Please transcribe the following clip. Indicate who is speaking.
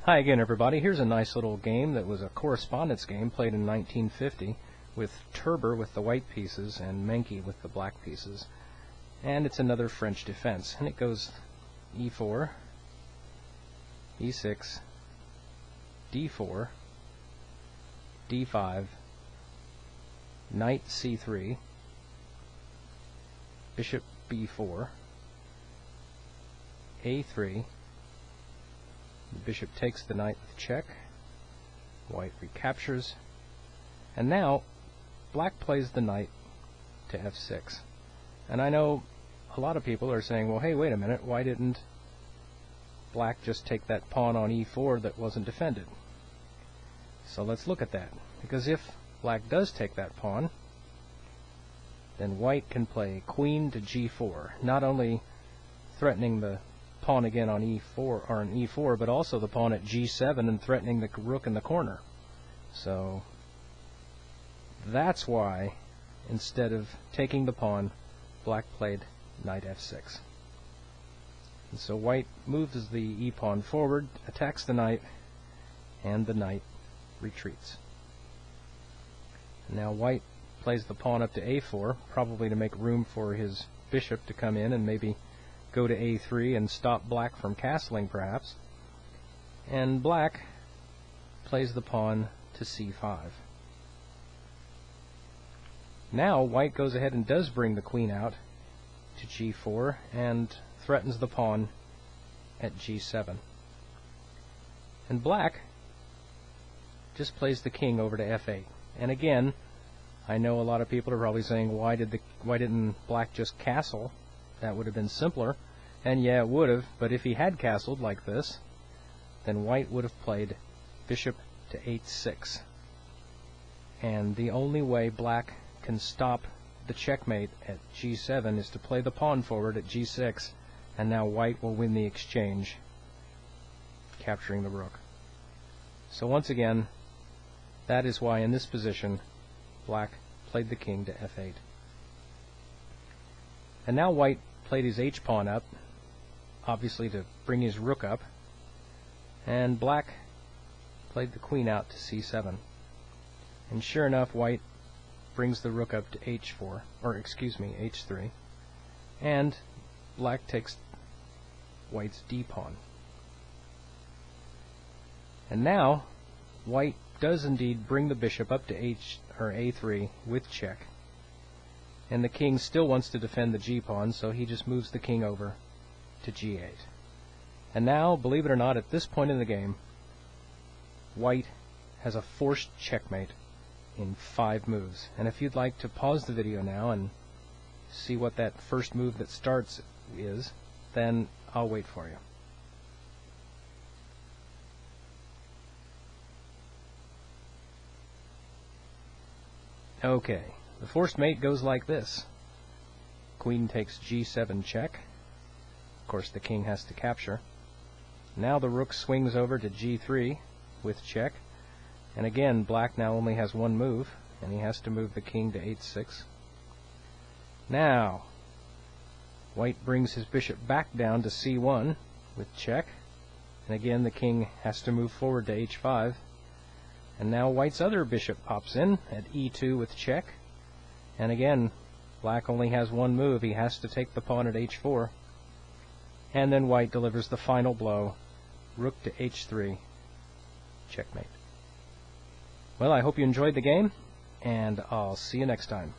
Speaker 1: Hi again, everybody. Here's a nice little game that was a correspondence game played in 1950 with Turber with the white pieces and Menke with the black pieces. And it's another French defense. And it goes e4, e6, d4, d5, knight c3, bishop b4, a3. The bishop takes the knight with check. White recaptures. And now black plays the knight to f6. And I know a lot of people are saying, well, hey, wait a minute, why didn't black just take that pawn on e4 that wasn't defended? So let's look at that. Because if black does take that pawn, then white can play queen to g4, not only threatening the pawn again on e4, but also the pawn at g7 and threatening the rook in the corner. So that's why, instead of taking the pawn, black played knight f6. And so white moves the e-pawn forward, attacks the knight, and the knight retreats. Now white plays the pawn up to a4, probably to make room for his bishop to come in and maybe go to a3 and stop black from castling, perhaps. And black plays the pawn to c5. Now white goes ahead and does bring the queen out to g4 and threatens the pawn at g7. And black just plays the king over to f8. And again, I know a lot of people are probably saying, why didn't black just castle? That would have been simpler. And yeah, it would have, but if he had castled like this, then white would have played bishop to h6. And the only way black can stop the checkmate at g7 is to play the pawn forward at g6, and now white will win the exchange, capturing the rook. So once again, that is why in this position black played the king to f8. And now white played his h-pawn up, obviously to bring his rook up, and black played the queen out to c7. And sure enough, white brings the rook up to h4, or excuse me, h3, and black takes white's d-pawn. And now white does indeed bring the bishop up to a3 with check. And the king still wants to defend the g-pawn, so he just moves the king over to g8. And now, believe it or not, at this point in the game, white has a forced checkmate in 5 moves. And if you'd like to pause the video now and see what that first move that starts is, then I'll wait for you. Okay. The forced mate goes like this. Queen takes g7 check. Of course, the king has to capture. Now the rook swings over to g3 with check. And again, black now only has one move, and he has to move the king to h6. Now, white brings his bishop back down to c1 with check. And again, the king has to move forward to h5. And now white's other bishop pops in at e2 with check. And again, black only has one move. He has to take the pawn at h4. And then white delivers the final blow, rook to h3, checkmate. Well, I hope you enjoyed the game, and I'll see you next time.